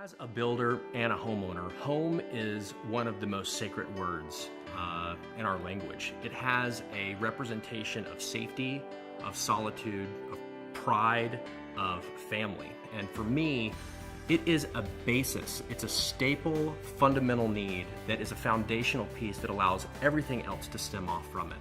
As a builder and a homeowner, home is one of the most sacred words in our language. It has a representation of safety, of solitude, of pride, of family. And for me, it is a basis. It's a staple, fundamental need that is a foundational piece that allows everything else to stem off from it.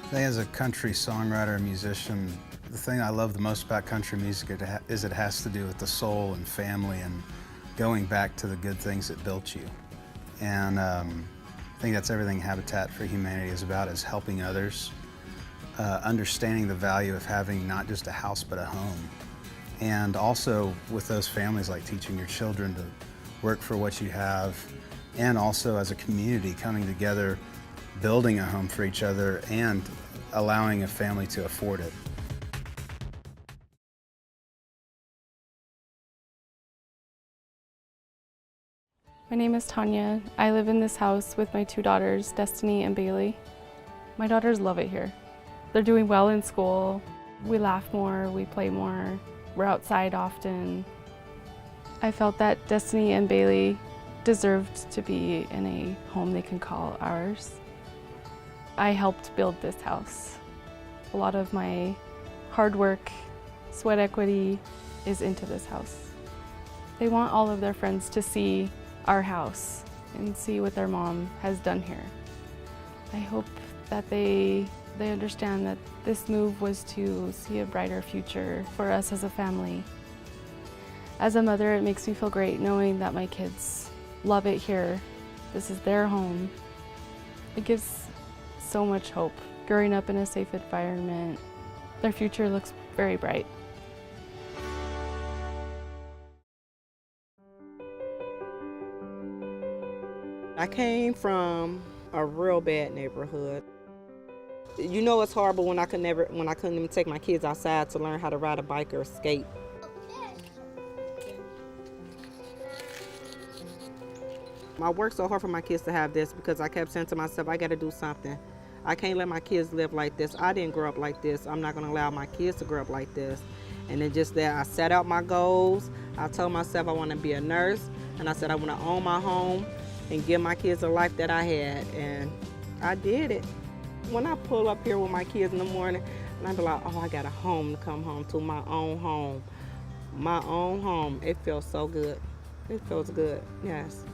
I think as a country songwriter and musician, the thing I love the most about country music is it has to do with the soul and family and going back to the good things that built you. And I think that's everything Habitat for Humanity is about, is helping others, understanding the value of having not just a house but a home. And also with those families, like teaching your children to work for what you have, and also as a community coming together, building a home for each other and allowing a family to afford it. My name is Tanya. I live in this house with my two daughters, Destiny and Bailey. My daughters love it here. They're doing well in school. We laugh more, we play more, we're outside often. I felt that Destiny and Bailey deserved to be in a home they can call ours. I helped build this house. A lot of my hard work, sweat equity is into this house. They want all of their friends to see our house and see what their mom has done here. I hope that they understand that this move was to see a brighter future for us as a family. As a mother, it makes me feel great knowing that my kids love it here. This is their home. It gives so much hope. Growing up in a safe environment, their future looks very bright. I came from a real bad neighborhood. You know it's horrible when I couldn't even take my kids outside to learn how to ride a bike or skate. I worked so hard for my kids to have this because I kept saying to myself, I gotta do something. I can't let my kids live like this. I didn't grow up like this. I'm not gonna allow my kids to grow up like this. And then just that, I set out my goals. I told myself I wanna be a nurse, and I said I wanna own my home and give my kids a life that I had, and I did it. When I pull up here with my kids in the morning, and I be like, oh, I got a home to come home to, my own home. My own home, it feels so good. It feels good, yes.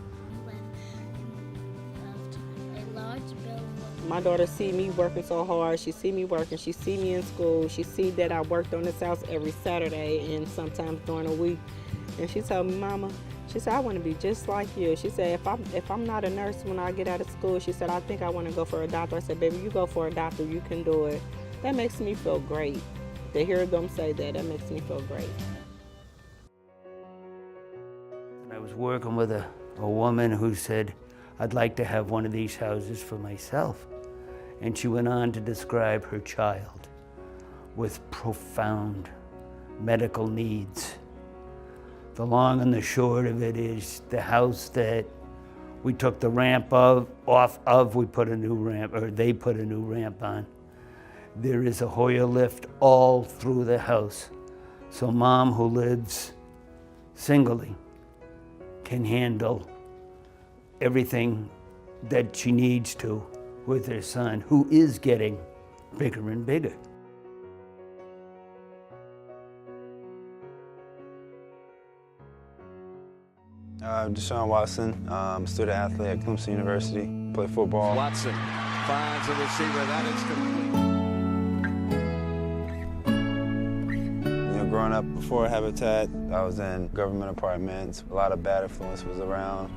My daughter see me working so hard. She see me working. She see me in school. She see that I worked on this house every Saturday and sometimes during the week. And she told me, Mama, she said, I want to be just like you. She said, if I'm not a nurse when I get out of school, she said, I think I want to go for a doctor. I said, baby, you go for a doctor. You can do it. That makes me feel great. To hear them say that makes me feel great. I was working with a woman who said, I'd like to have one of these houses for myself. And she went on to describe her child with profound medical needs. The long and the short of it is the house that we took the ramp off of, we put a new ramp, or they put a new ramp on. There is a Hoyer lift all through the house. So Mom, who lives singly, can handle everything that she needs to with her son, who is getting bigger and bigger. Deshaun Watson, student athlete at Clemson University, play football. Watson finds a receiver, that is complete. You know, growing up before Habitat, I was in government apartments. A lot of bad influence was around.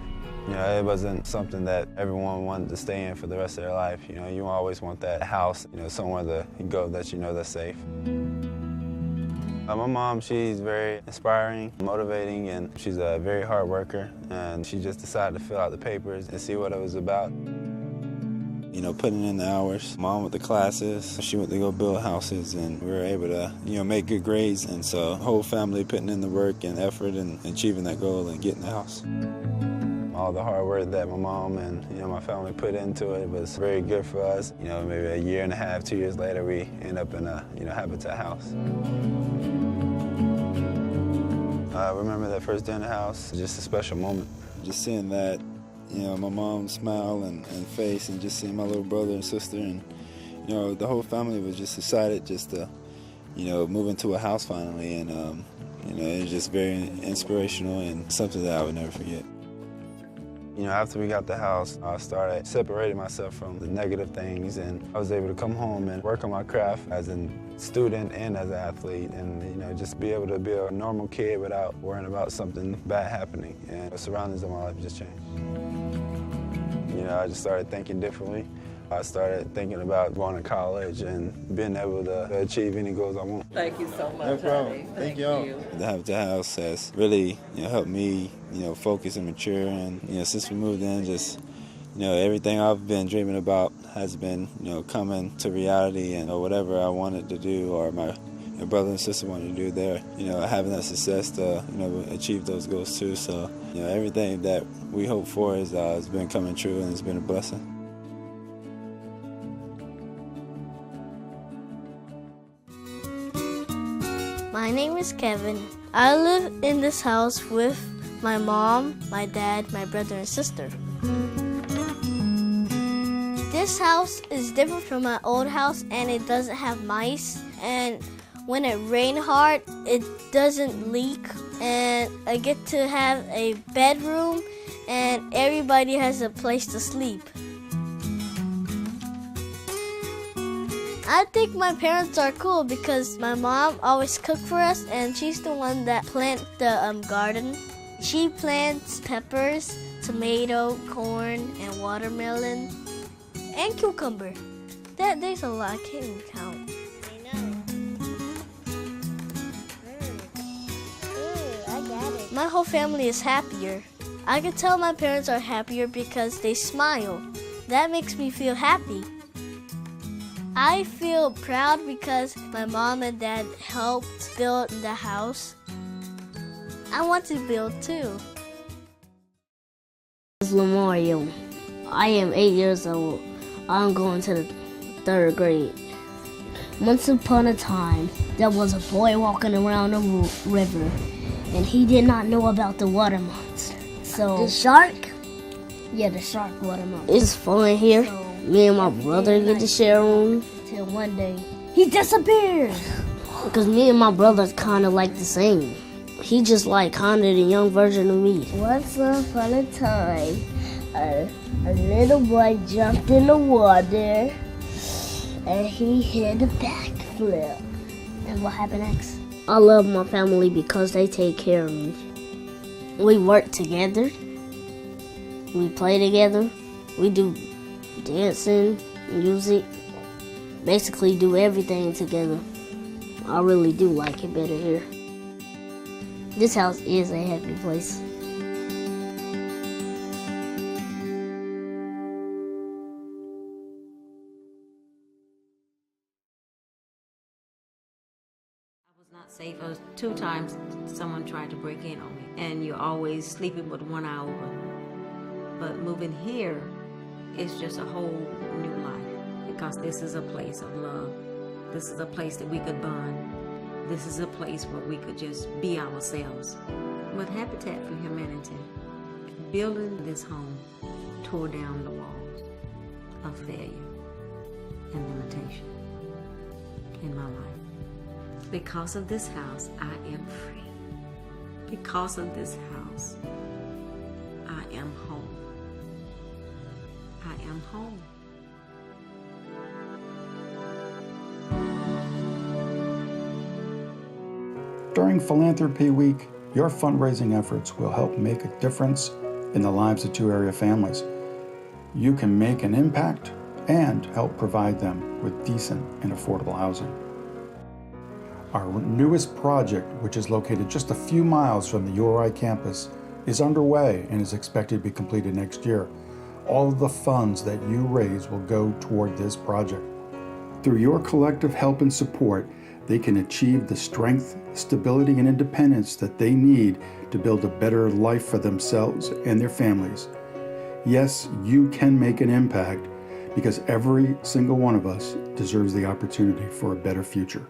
You know, it wasn't something that everyone wanted to stay in for the rest of their life. You know, you always want that house, you know, somewhere to go that you know that's safe. My mom, she's very inspiring, motivating, and she's a very hard worker. And she just decided to fill out the papers and see what it was about. You know, putting in the hours. Mom with the classes, she went to go build houses, and we were able to, you know, make good grades. And so, whole family putting in the work and effort and achieving that goal and getting the house. My all the hard work that my mom and my family put into it was very good for us. Maybe a year and a half, 2 years later, we end up in a Habitat house. I remember that first day in the house, just a special moment. Just seeing that, my mom's smile and face, and just seeing my little brother and sister, and the whole family was just excited just to move into a house finally, and it was just very inspirational and something that I would never forget. After we got the house, I started separating myself from the negative things, and I was able to come home and work on my craft as a student and as an athlete, and just be able to be a normal kid without worrying about something bad happening. And the surroundings of my life just changed. I just started thinking differently. I started thinking about going to college and being able to achieve any goals I want. Thank you so much. No problem. Honey. Thank y'all. The Habitat House has really helped me focus and mature, and since we moved in, just everything I've been dreaming about has been coming to reality, and whatever I wanted to do or my brother and sister wanted to do, they're having that success to achieve those goals too. So everything that we hope for has been coming true, and it's been a blessing. My name is Kevin. I live in this house with my mom, my dad, my brother, and sister. This house is different from my old house, and it doesn't have mice. And when it rains hard, it doesn't leak. And I get to have a bedroom, and everybody has a place to sleep. I think my parents are cool because my mom always cooks for us, and she's the one that plants the garden. She plants peppers, tomato, corn, and watermelon, and cucumber. There's a lot, I can't even count. I know. I got it. My whole family is happier. I can tell my parents are happier because they smile. That makes me feel happy. I feel proud because my mom and dad helped build the house. I want to build too. This is Lamariel. I am 8 years old. I'm going to the 3rd grade. Once upon a time, there was a boy walking around the river, and he did not know about the water monster. So The shark? yeah, the shark water monster. It's fun here. Me and my brother get to share a room. Till one day, he disappeared. Because me and my brother's kind of like the same. He just like kind of the young version of me. Once upon a time, a little boy jumped in the water, and he hit a backflip. And what happened next? I love my family because they take care of me. We work together. We play together. We do dancing, music. Basically do everything together. I really do like it better here. This house is a happy place. Not safe. I was 2 times someone tried to break in on me, and you're always sleeping with one eye open. But moving here is just a whole new life, because this is a place of love. This is a place that we could bond. This is a place where we could just be ourselves. With Habitat for Humanity, building this home tore down the walls of failure and limitation in my life. Because of this house, I am free. Because of this house, I am home. I am home. During Philanthropy Week, your fundraising efforts will help make a difference in the lives of 2 area families. You can make an impact and help provide them with decent and affordable housing. Our newest project, which is located just a few miles from the URI campus, is underway and is expected to be completed next year. All of the funds that you raise will go toward this project. Through your collective help and support, they can achieve the strength, stability, and independence that they need to build a better life for themselves and their families. Yes, you can make an impact because every single one of us deserves the opportunity for a better future.